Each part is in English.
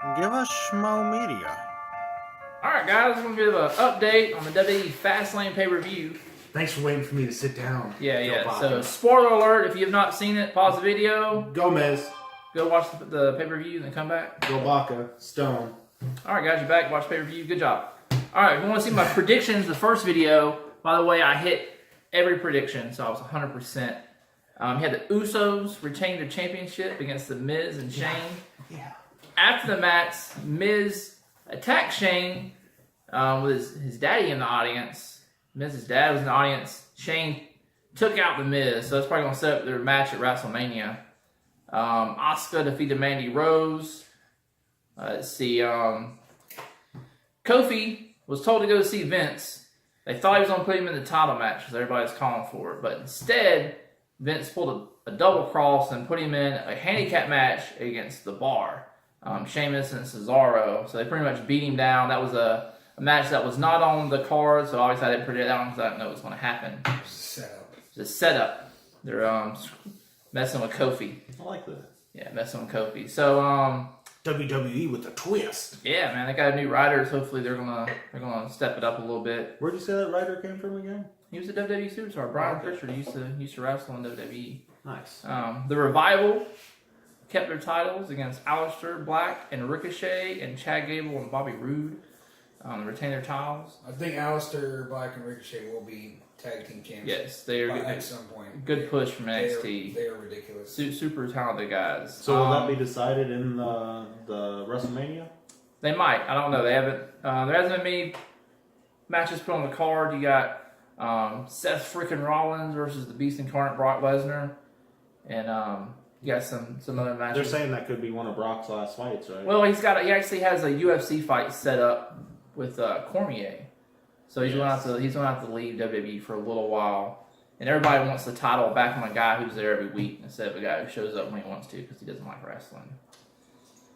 Give us Schmo Media. Alright guys, we're going to give an update on the WWE Fastlane pay-per-view. Thanks for waiting for me to sit down. Yeah. So, spoiler alert, if you have not seen it, pause the video. Gomez. Go watch the pay-per-view and then come back. Go Baca. Stone. Alright guys, you're back. Watch pay-per-view. Good job. Alright, if you want to see my predictions, the first video, by the way, I hit every prediction, so I was 100%. You had the Usos retain their championship against the Miz and Shane. Yeah. After the match, Miz attacked Shane with his daddy in the audience. Miz's dad was in the audience. Shane took out the Miz, so that's probably going to set up their match at WrestleMania. Asuka defeated Mandy Rose. Let's see. Kofi was told to go see Vince. They thought he was going to put him in the title match because everybody's calling for it. But instead, Vince pulled a double cross and put him in a handicap match against The Bar. Sheamus and Cesaro. So they pretty much beat him down. That was a match that was not on the card, so obviously I didn't predict that one because I didn't know it was going to happen. Setup. It's a setup. They're messing with Kofi. I like that. Yeah, messing with Kofi. So WWE with a twist. yeah, man, they got new writers. Hopefully they're gonna step it up a little bit. Where'd you say that writer came from again? He was a WWE superstar. Brian Pritchard used to wrestle in WWE. Nice. The Revival kept their titles against Aleister Black and Ricochet and Chad Gable and Bobby Roode. They retained their titles. I think Aleister Black and Ricochet will be tag team champions. Yes, they are at some point. Good push from NXT. They are ridiculous. Super talented guys. So will that be decided in the WrestleMania? They might. I don't know. They haven't. There hasn't been many matches put on the card. You got Seth freaking Rollins versus the Beast Incarnate Brock Lesnar, and you got some other matches. They're saying that could be one of Brock's last fights, right? Well, he actually has a UFC fight set up with Cormier, so he's going to have to leave WWE for a little while, and everybody wants the title back on a guy who's there every week instead of a guy who shows up when he wants to because he doesn't like wrestling.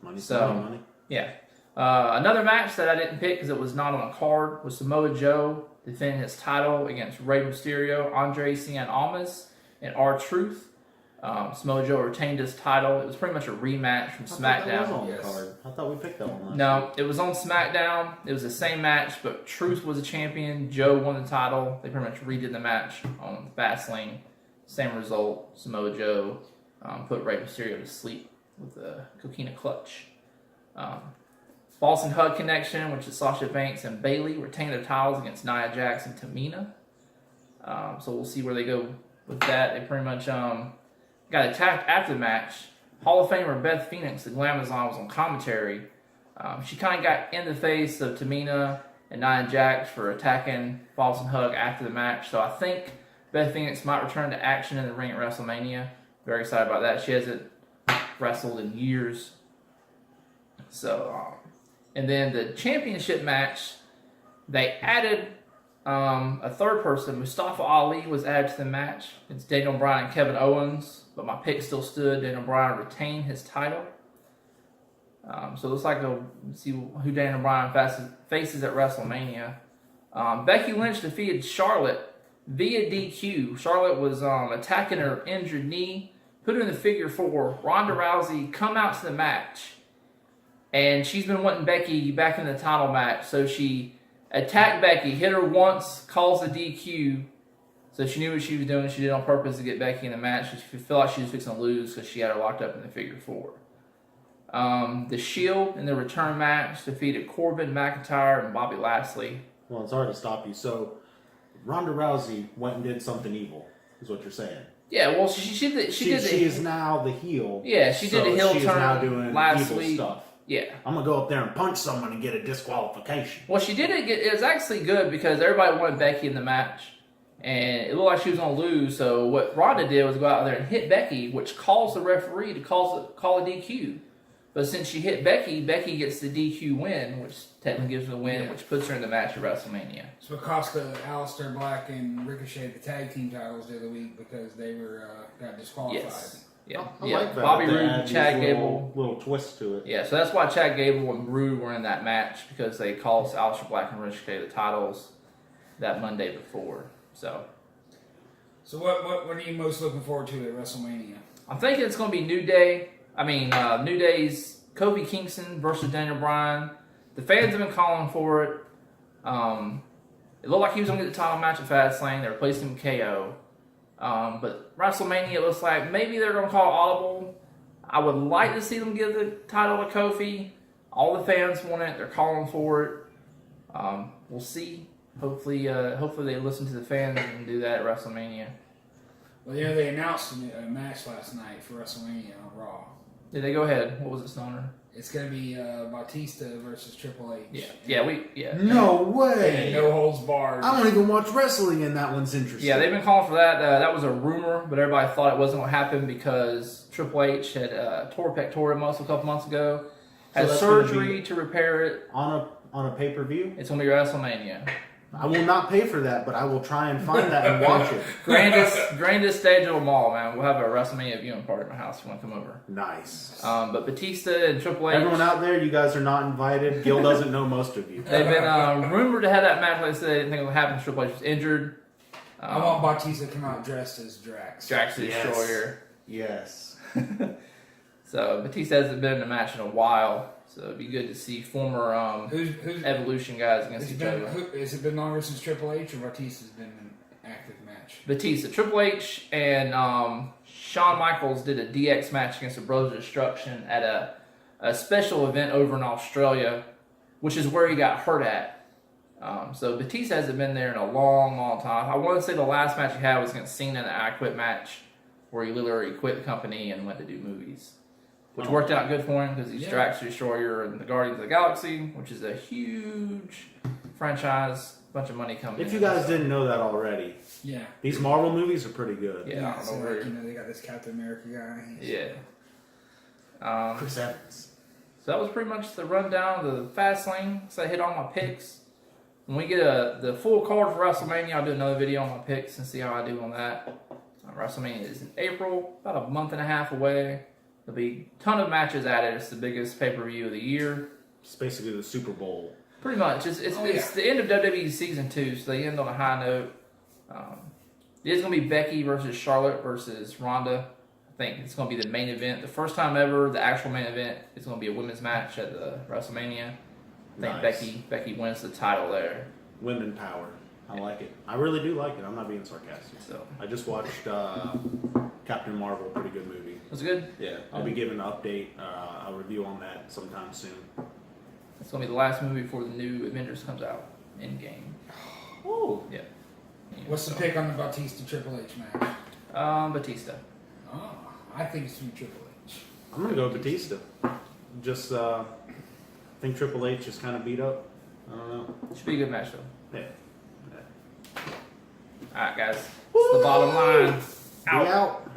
Money. Yeah. Another match that I didn't pick because it was not on the card was Samoa Joe defending his title against Rey Mysterio, Andre Cien Almas, and R-Truth. Samoa Joe retained his title. It was pretty much a rematch from SmackDown. That was on the card. I thought we picked that one last No, week. it was on SmackDown. It was the same match, but Truth was a champion. Joe won the title. They pretty much redid the match on Fastlane. Same result. Samoa Joe put Rey Mysterio to sleep with a coquina clutch. Boss and Hug Connection, which is Sasha Banks and Bayley, retained their titles against Nia Jax and Tamina. So we'll see where they go with that. They pretty much got attacked after the match. Hall of Famer Beth Phoenix, the Glamazon, was on commentary. She kind of got in the face of Tamina and Nia Jax for attacking Boss and Hug after the match. So I think Beth Phoenix might return to action in the ring at WrestleMania. Very excited about that. She hasn't wrestled in years. So, and then the championship match, they added a third person. Mustafa Ali was added to the match. It's Daniel Bryan and Kevin Owens, but my pick still stood. Daniel Bryan retained his title. So it looks like we'll see who Daniel Bryan faces at WrestleMania. Becky Lynch defeated Charlotte via DQ. Charlotte was attacking her injured knee, put her in the figure 4. Ronda Rousey come out to the match, and she's been wanting Becky back in the title match, so she attacked Becky, hit her once, calls the DQ. So she knew what she was doing. She did it on purpose to get Becky in the match. She felt like she was fixing to lose because she had her locked up in the figure 4. The Shield in the return match defeated Corbin, McIntyre, and Bobby Lashley. Well, it's hard to stop you. So Ronda Rousey went and did something evil, is what you're saying. Yeah, well, she is now the heel. Yeah, she did a heel she's turn now doing last evil week. stuff. Yeah. I'm going to go up there and punch someone and get a disqualification. Well, she did it. It was actually good because everybody wanted Becky in the match. And it looked like she was going to lose. So what Ronda did was go out there and hit Becky, which caused the referee to call a DQ. But since she hit Becky, Becky gets the DQ win, which technically gives her the win, which puts her in the match at WrestleMania. So it cost Aleister Black and Ricochet the tag team titles the other week because they got disqualified. Yes. Yeah. I like that. Bobby They Roode add and Chad these Gable. little twist to it. Yeah, so that's why Chad Gable and Roode were in that match because they cost Aleister Black and Ricochet the titles that Monday before. So what are you most looking forward to at WrestleMania? I'm thinking it's going to be New Day. New Day's Kofi Kingston versus Daniel Bryan. The fans have been calling for it. It looked like he was going to get the title match at Fastlane. They replaced him with KO. But WrestleMania, it looks like maybe they're going to call audible. I would like to see them give the title to Kofi. All the fans want it. They're calling for it. We'll see. Hopefully they listen to the fans and do that at WrestleMania. Well, yeah, they announced a match last night for WrestleMania on Raw. Did they go ahead? What was it, Stoner? It's going to be Batista versus Triple H. Yeah. No And way. no holds barred. I don't even watch wrestling, and that one's interesting. Yeah, they've been calling for that. That was a rumor, but everybody thought it wasn't going to happen because Triple H had tore pectoral muscle a couple months ago. Had that's gonna surgery be to repair it. on a pay-per-view. It's going to be WrestleMania. I will not pay for that, but I will try and find that and watch it. Grandest stage of them all, man. We'll have a WrestleMania viewing party at my house if you want to come over. Nice. But Batista and Triple H. Everyone out there, you guys are not invited. Gil doesn't know most of you. They've been rumored to have that match. Like I said, they didn't think it would happen. Triple H was injured. I want Batista to come out dressed as Drax. Drax the Yes. Destroyer. Yes. So Batista hasn't been in a match in a while. So it'd be good to see former Who's Evolution guys against each other. Has it been longer since Triple H or Batista's been in an active match? Batista, Triple H, and Shawn Michaels did a DX match against the Brothers of Destruction at a special event over in Australia, which is where he got hurt at. So Batista hasn't been there in a long, long time. I want to say the last match he had was against Cena in the I Quit match, where he literally quit the company and went to do movies. Which worked out good for him because he's Drax the Destroyer and the Guardians of the Galaxy, which is a huge franchise. Bunch of money coming in. If you guys didn't know that already, Yeah. these Marvel movies are pretty good. Yeah, I don't So know where- like, they got this Captain America guy. Yeah. Chris Evans. So that was pretty much the rundown of the Fastlane. So I hit all my picks. When we get the full card for WrestleMania, I'll do another video on my picks and see how I do on that. WrestleMania is in April, about a month and a half away. There'll be a ton of matches added. It's the biggest pay-per-view of the year. It's basically the Super Bowl. Pretty much. It's the end of WWE Season 2, so they end on a high note. It is going to be Becky versus Charlotte versus Ronda. I think it's going to be the main event. The first time ever, the actual main event is going to be a women's match at the WrestleMania. I think Nice. Becky wins the title there. Women power. I like it. I really do like it. I'm not being sarcastic. So I just watched Captain Marvel, pretty good movie. it was good. Yeah, I'll be giving an update, a review on that sometime soon. It's going to be the last movie before the new Avengers comes out. Endgame. Oh, Yeah. What's the pick on the Batista Triple H match? Batista. Oh, I think it's from Triple H. I'm gonna go Batista. Just think Triple H is kind of beat up. I don't know. Should be a good match, though. Yeah. Alright, guys. It's the bottom line. Be out.